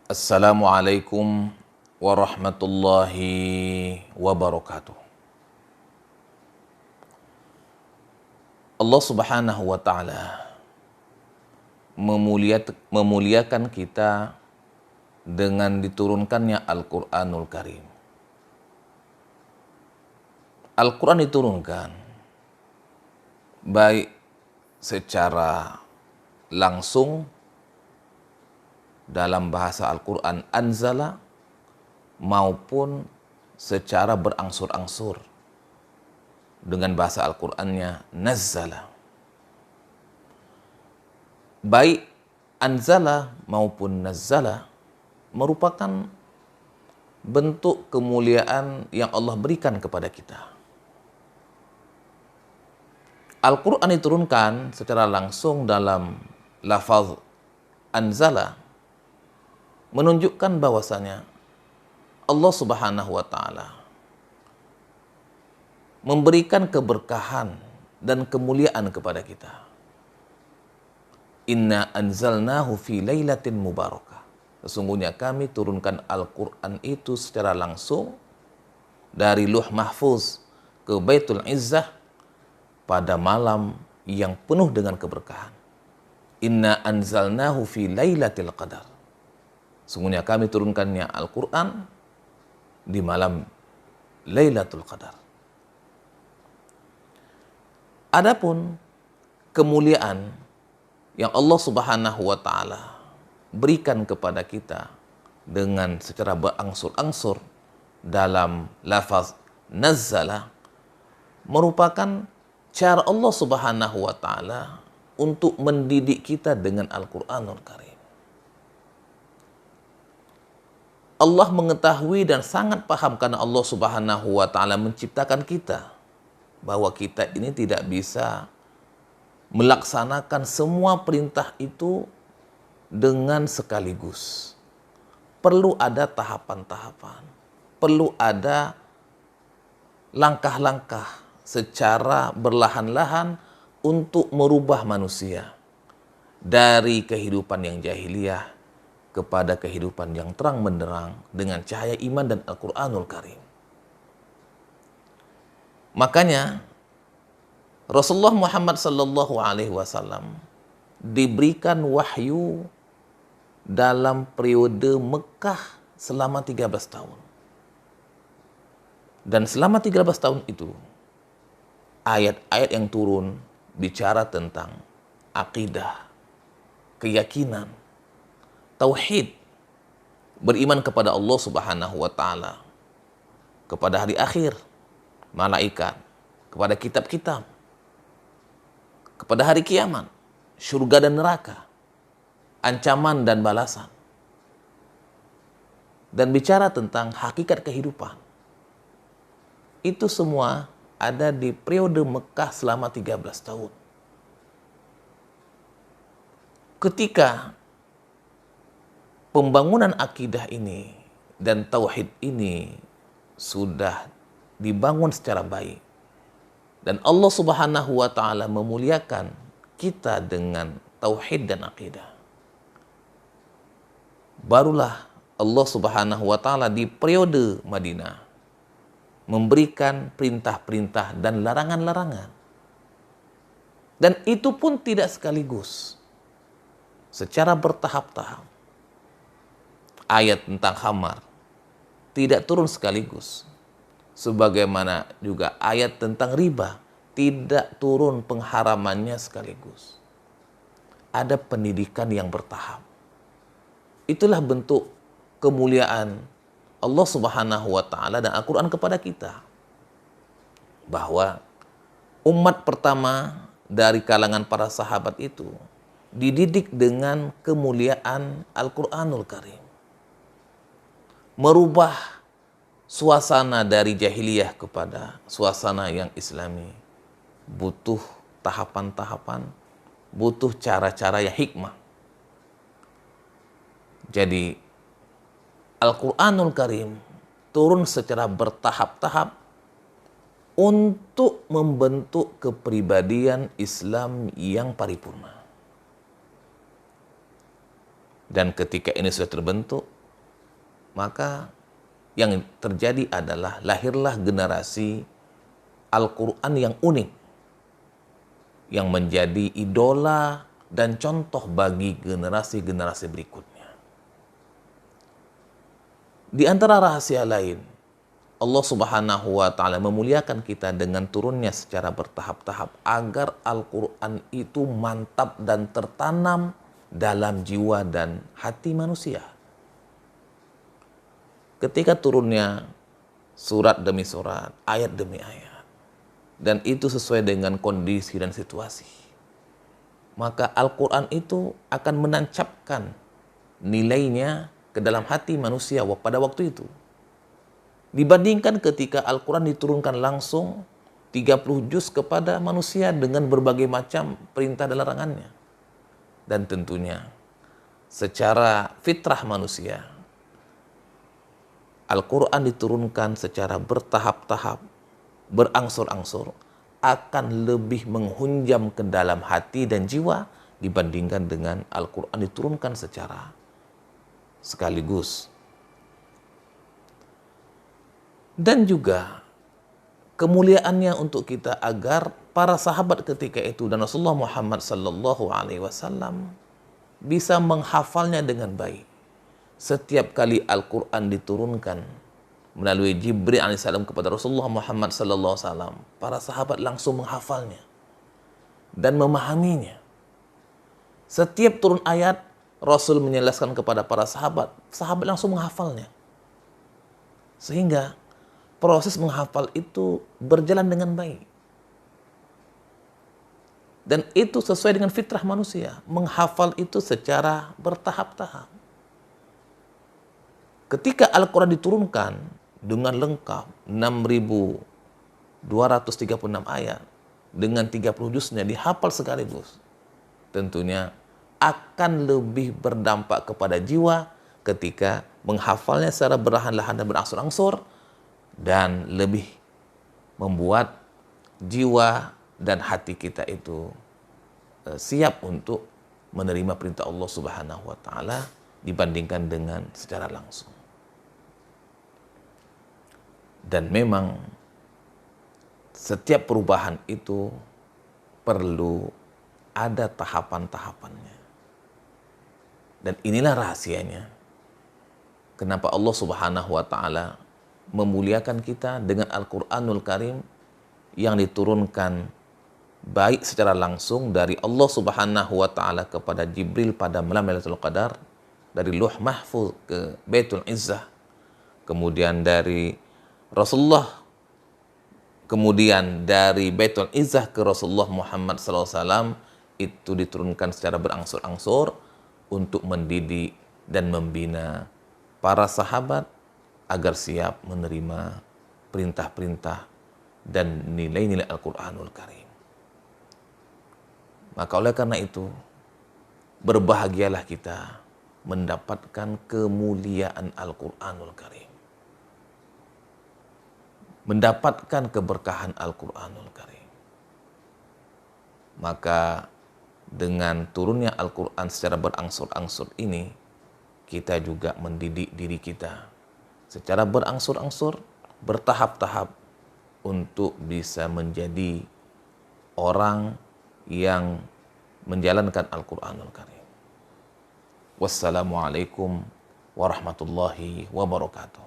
Assalamualaikum warahmatullahi wabarakatuh. Allah Subhanahu wa taala memuliakan kita dengan diturunkannya Al-Qur'anul Karim. Al-Qur'an diturunkan baik secara langsung dalam bahasa Al-Quran anzala maupun secara berangsur-angsur dengan bahasa Al-Qurannya nazzala. Baik anzala maupun nazzala merupakan bentuk kemuliaan yang Allah berikan kepada kita. Al-Quran diturunkan secara langsung dalam lafaz anzala menunjukkan bahwasanya Allah Subhanahu wa taala memberikan keberkahan dan kemuliaan kepada kita. Inna anzalnahu fi lailatin mubarakah. Sesungguhnya kami turunkan Al-Quran itu secara langsung dari Luh Mahfuz ke Baitul Izzah pada malam yang penuh dengan keberkahan. Inna anzalnahu fi lailatul qadar. Sungguhnya kami turunkannya Al-Quran di malam Lailatul Qadar. Adapun kemuliaan yang Allah Subhanahu wa taala berikan kepada kita dengan secara berangsur-angsur dalam lafaz nazzala merupakan cara Allah Subhanahu wa taala untuk mendidik kita dengan Al-Qur'anul Karim. Allah mengetahui dan sangat paham karena Allah Subhanahu wa taala menciptakan kita bahwa kita ini tidak bisa melaksanakan semua perintah itu dengan sekaligus. Perlu ada tahapan-tahapan, perlu ada langkah-langkah secara berlahan-lahan untuk merubah manusia dari kehidupan yang jahiliyah kepada kehidupan yang terang benderang dengan cahaya iman dan Al-Quranul Karim. Makanya Rasulullah Muhammad sallallahu alaihi wasallam diberikan wahyu dalam periode Mekah selama 13 tahun. Dan selama 13 tahun itu ayat-ayat yang turun bicara tentang akidah, keyakinan, tauhid, beriman kepada Allah Subhanahu wa taala, kepada hari akhir, malaikat, kepada kitab-kitab, kepada hari kiamat, surga dan neraka, ancaman dan balasan, dan bicara tentang hakikat kehidupan. Itu semua ada di periode Mekah selama 13 tahun. Ketika pembangunan akidah ini dan tauhid ini sudah dibangun secara baik dan Allah Subhanahu wa taala memuliakan kita dengan tauhid dan akidah, barulah Allah Subhanahu wa taala di periode Madinah memberikan perintah-perintah dan larangan-larangan. Dan itu pun tidak sekaligus, secara bertahap-tahap. Ayat tentang khamar tidak turun sekaligus, sebagaimana juga ayat tentang riba tidak turun pengharamannya sekaligus. Ada pendidikan yang bertahap. Itulah bentuk kemuliaan Allah Subhanahu wa taala dan Al-Qur'an kepada kita, bahwa umat pertama dari kalangan para sahabat itu dididik dengan kemuliaan Al-Qur'anul Karim, merubah suasana dari jahiliyah kepada suasana yang islami butuh tahapan-tahapan, butuh cara-cara yang hikmah. Jadi Al-Qur'anul Karim turun secara bertahap-tahap untuk membentuk kepribadian Islam yang paripurna. Dan ketika ini sudah terbentuk, maka yang terjadi adalah lahirlah generasi Al-Quran yang unik, yang menjadi idola dan contoh bagi generasi-generasi berikutnya. Di antara rahasia lain, Allah Subhanahu wa Ta'ala memuliakan kita dengan turunnya secara bertahap-tahap agar Al-Quran itu mantap dan tertanam dalam jiwa dan hati manusia. Ketika turunnya surat demi surat, ayat demi ayat, dan itu sesuai dengan kondisi dan situasi, maka Al-Quran itu akan menancapkan nilainya ke dalam hati manusia pada waktu itu. Dibandingkan ketika Al-Quran diturunkan langsung 30 juz kepada manusia dengan berbagai macam perintah dan larangannya. Dan tentunya secara fitrah manusia, Al-Quran diturunkan secara bertahap-tahap, berangsur-angsur, akan lebih menghunjam ke dalam hati dan jiwa dibandingkan dengan Al-Quran diturunkan secara sekaligus. Dan juga kemuliaannya untuk kita agar para sahabat ketika itu dan Rasulullah Muhammad sallallahu alaihi wasallam bisa menghafalnya dengan baik. Setiap kali Al-Quran diturunkan melalui Jibril alaihissalam kepada Rasulullah Muhammad sallallahu alaihi wasallam, para sahabat langsung menghafalnya dan memahaminya. Setiap turun ayat, Rasul menjelaskan kepada para sahabat, sahabat langsung menghafalnya. Sehingga proses menghafal itu berjalan dengan baik. Dan itu sesuai dengan fitrah manusia. Menghafal itu secara bertahap-tahap. Ketika Al-Quran diturunkan dengan lengkap 6.236 ayat dengan 30 juznya dihafal sekaligus, tentunya akan lebih berdampak kepada jiwa ketika menghafalnya secara perlahan-lahan dan berangsur-angsur, dan lebih membuat jiwa dan hati kita itu siap untuk menerima perintah Allah Subhanahu wa Ta'ala dibandingkan dengan secara langsung. Dan memang setiap perubahan itu perlu ada tahapan-tahapannya. Dan inilah rahasianya. Kenapa Allah Subhanahu wa Ta'ala memuliakan kita dengan Al-Quranul Karim yang diturunkan baik secara langsung dari Allah Subhanahu wa Ta'ala kepada Jibril pada malam Lailatul Qadar, dari Lauh Mahfuz ke Baitul Izzah, kemudian dari Rasulullah, kemudian dari Baitul Izzah ke Rasulullah Muhammad SAW, itu diturunkan secara berangsur-angsur untuk mendidik dan membina para sahabat agar siap menerima perintah-perintah dan nilai-nilai Al-Quranul Karim. Maka oleh karena itu, berbahagialah kita mendapatkan kemuliaan Al-Quranul Karim, mendapatkan keberkahan Al-Quranul Karim. Maka dengan turunnya Al-Quran secara berangsur-angsur ini, kita juga mendidik diri kita secara berangsur-angsur, bertahap-tahap untuk bisa menjadi orang yang menjalankan Al-Quranul Karim. Wassalamualaikum warahmatullahi wabarakatuh.